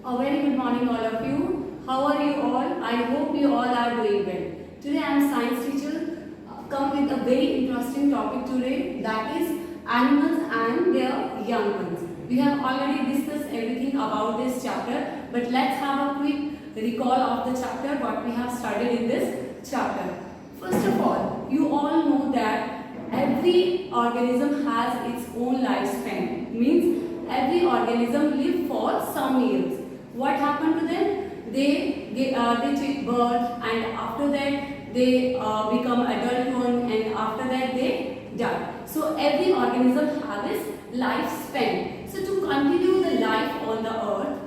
A very good morning all of you. How are you all? I hope you all are doing well. Today I am science teacher come with a very interesting topic today, that is animals and their young ones. We have already discussed everything about this chapter, but let's have a quick recall of the chapter what we have studied in this chapter. First of all, you all know that every organism has its own lifespan. Means every organism live for some years. What happened to them? They take birth, and after that they become adulthood, and after that they die. So every organism has its lifespan. So to continue the life on the earth,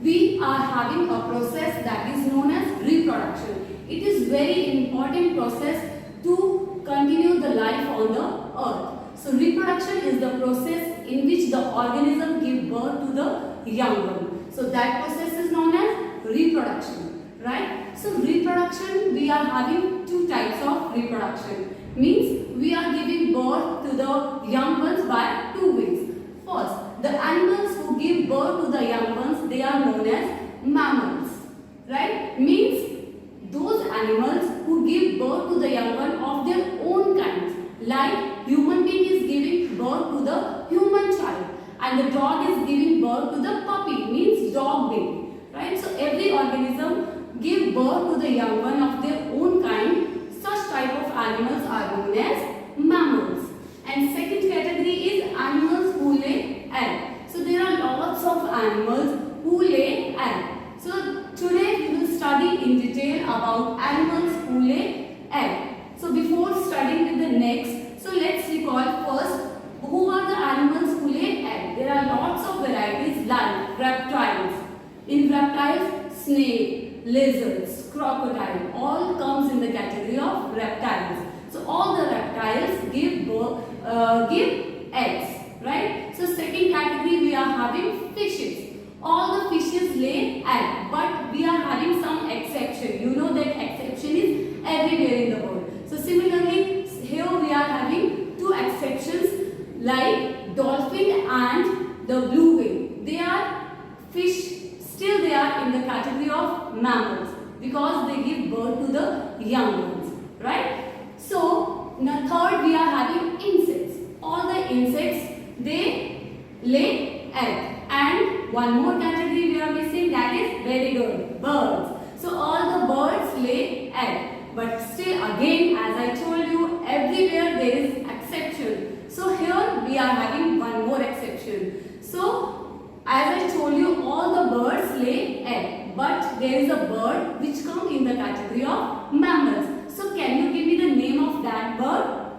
we are having a process that is known as reproduction. It is very important process to continue the life on the earth. So reproduction is the process in which the organism give birth to the young one. So that process is known as reproduction, right? So reproduction, we are having two types of reproduction. Means we are giving birth to the young ones by two ways. First, the animals who give birth to the young ones, they are known as mammals, right? Means those animals who give birth to the young one of their own kind, like human being is giving birth to the human child, and the dog is giving birth to the puppy, means dog baby, right? So every organism give birth to the young one of their own kind. Such type of animals are known as mammals. And second category is animals who lay egg. So there are lots of animals who lay egg. So today we will study in detail about animals who lay egg. So before studying with the next, so let's recall first who are the animals who lay egg. There are lots of varieties like reptiles. In reptiles, snake, lizards, crocodile, all comes in the category of reptiles. So all the reptiles give eggs, right? So second category we are having fishes. All the fishes lay egg, but we are having some exception. You know that exception is everywhere in the world. So similarly, here we are having two exceptions like dolphin and the blue whale. They are fish, still they are in the category of mammals because they give birth to the young ones, right? So now third we are having insects. All the insects, they lay egg. And one more category we are missing, that is very good, birds. So all the birds lay egg. But still again, as I told you, everywhere there is exception. So here we are having one more exception. So as I told you, all the birds lay egg. But there is a bird which comes in the category of mammals. So can you give me the name of that bird?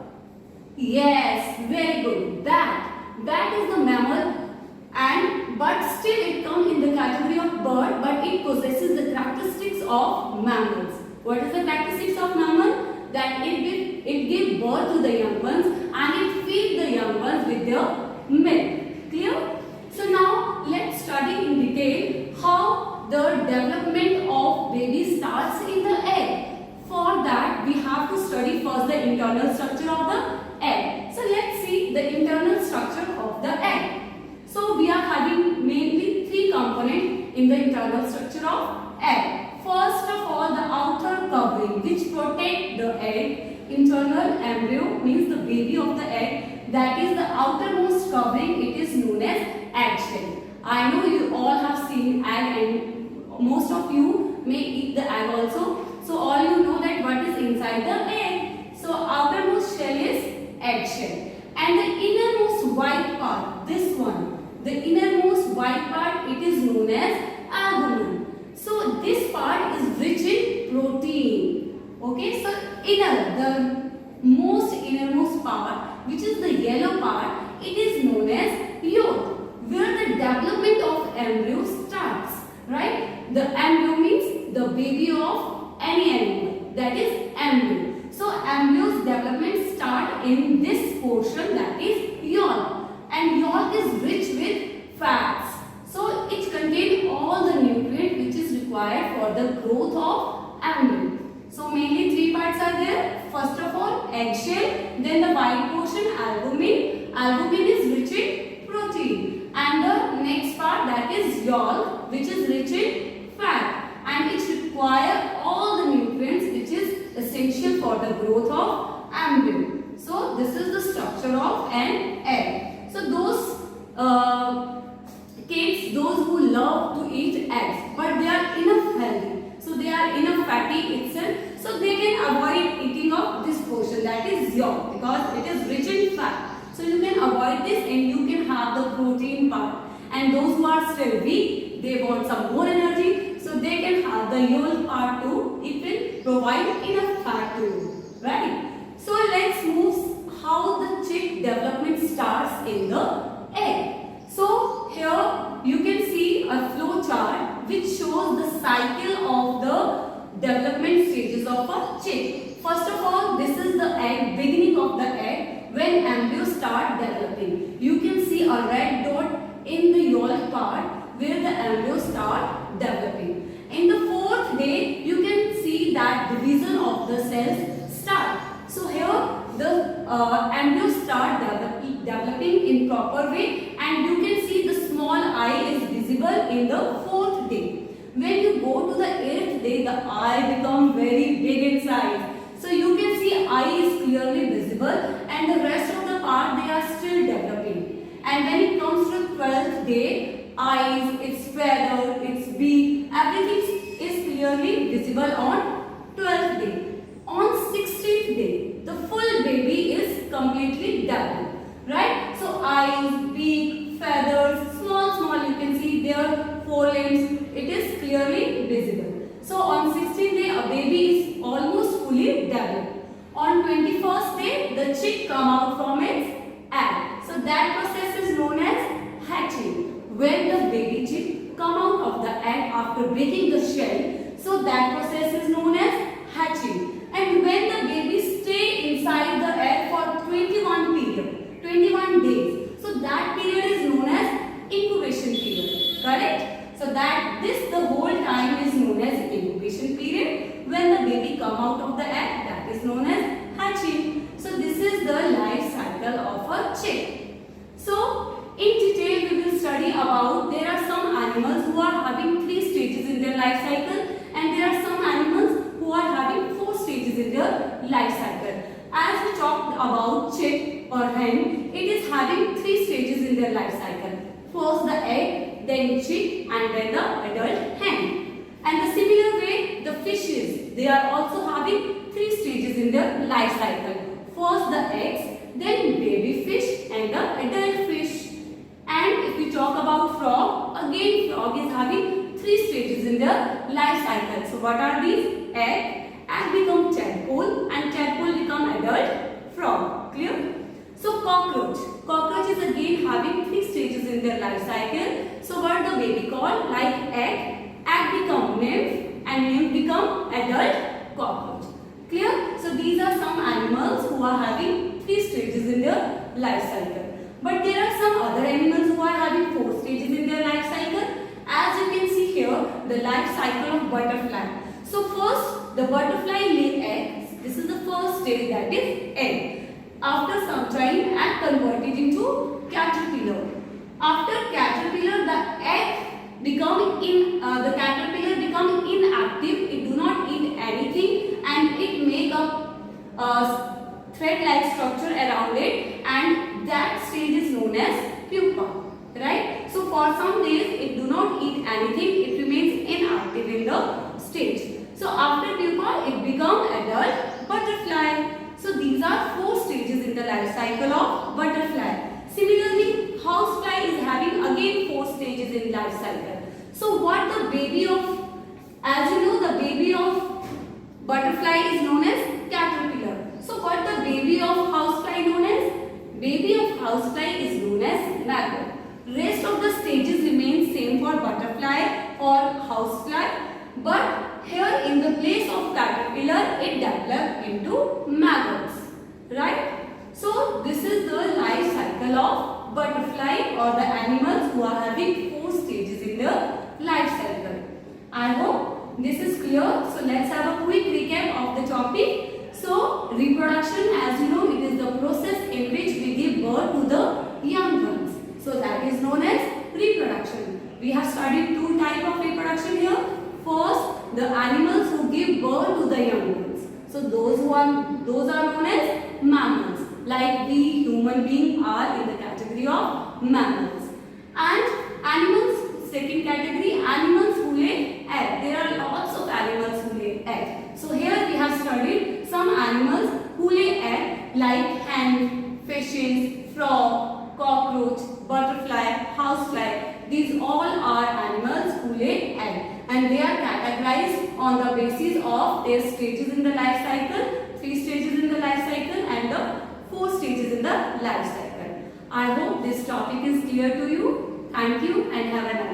Yes, very good. Bat. Bat is the mammal, and but still it comes in the category of bird, but it possesses the characteristics of mammals. What is the characteristics of mammal? That it gives birth to the young ones and it feeds the young ones with their milk. Clear? So now let's study in detail how the development of baby starts in the egg. For that we have to study first the internal structure of the egg. So let's see the internal structure of the egg. So we are having mainly three components in the internal structure of egg. First of all, the outer covering which protect the egg. Internal embryo means the baby of the egg. That is the outermost covering. It is known as eggshell. I know you all have seen egg, and most of you may eat the egg also. So all you know that what is inside the egg. So outermost shell is eggshell, and the innermost white part, this one, the innermost white part, it is known as abdomen. So this part is rich in protein. Okay, so the most innermost part, which is the yellow part, it is known as yolk, where the development of embryo starts, right? The embryo means the baby of any animal, that is embryo. So embryo's development start in this portion, that is yolk, and yolk is rich with fats. So it contains all the nutrients which is required for the growth of embryo. So mainly three parts are there. First of all, eggshell, then the white portion, albumin. Albumin is rich in protein, and the next part, that is yolk, which is and those who are still weak, they want some more energy, so they can have the yolk part too. It will provide enough fat to you, right? So let's move how the chick development starts in the egg. So here you can see a flow chart which shows the cycle of the development stages of a chick. First of all, this is the egg, beginning of the egg when embryos start developing. You can see a red dot in the yolk part where the embryos start developing. In the 4th day, you can see that division of the cells start. So here the embryos start developing in proper way, and you can see the small eye is visible in the 4th day. When you go to the 8th day, the eye becomes very big in size. So you can see eye is clearly visible, and the rest of the part they are still developing. And when it comes to the 12th day, eyes, its feather, its beak, everything is clearly visible on 12th day. On 16th day, the full baby is completely developed, right? So eyes, beak, feathers, small you can see their forelimbs, it is clearly visible. So on 16th day, a baby is almost fully developed. On 21st day, the chick come out from its egg. So that process is known as hatching. When the baby chick come out of the egg after breaking the shell, so that process is known as hatching. And when the baby stay inside the egg for 21 days, so that period is known as incubation period, correct? So that the whole time is known as incubation period. When the baby come out of the egg, that is known as hatching. So this is the life cycle of a chick. So in detail we will study about there are some animals who are having 3 stages in their life cycle, and there are some animals who are having 4 stages in their life cycle. As we talked about chick or hen, it is having 3 stages in their life cycle. First the egg, then chick, and then the adult hen. And the similar way, the fishes, they are also having 3 stages in their life cycle. First the eggs, then baby fish, and the adult fish. And if we talk about frog, again frog is having 3 stages in their life cycle. So what are these? Egg become tadpole, and tadpole become adult frog. Clear? So cockroach is again having 3 stages in their life cycle. So what the baby called? Like egg become nymph, and nymph become adult cockroach. Clear? So these are some animals who are having 3 stages in their life cycle. But there are some other animals who are having 4 stages in their life cycle. As you can see here, the life cycle of butterfly. So first, the butterfly lay eggs. This is the first stage, that is egg. After some time, egg converted into caterpillar. After caterpillar, the caterpillar become inactive. It do not eat anything, and it make a thread-like structure around it, and that stage is known as pupa. Right? So for some days, it do not eat anything. It remains inactive in the stage. So after pupa, it become adult butterfly. So these are 4 stages in the life cycle of butterfly. Similarly, housefly is having again 4 stages in life cycle. So what the baby of, as you know, the baby of butterfly is known as caterpillar. So what the baby of housefly known as? Baby of housefly is known as maggot. Rest of the stages remain same for butterfly or housefly, but here in the place of caterpillar, it developed into maggots, right? So this is the life cycle of butterfly or the animals who are having 4 stages in their life cycle. I hope this is clear. So let's have a quick recap of the topic. So reproduction, as you know, it is the process in which we give birth to the young ones. So that is known as reproduction. We have studied 2 types of reproduction here. First, the animals who give birth to the young ones. So those are known as mammals. Like we human beings are in the category of mammals. And animals, second category, animals who lay egg. There are lots of animals who lay egg. So here we have studied some animals who lay egg like hen, fishes, frog, cockroach, butterfly, housefly. These on the basis of their stages in the life cycle, 3 stages in the life cycle and the 4 stages in the life cycle. I hope this topic is clear to you. Thank you and have a nice day.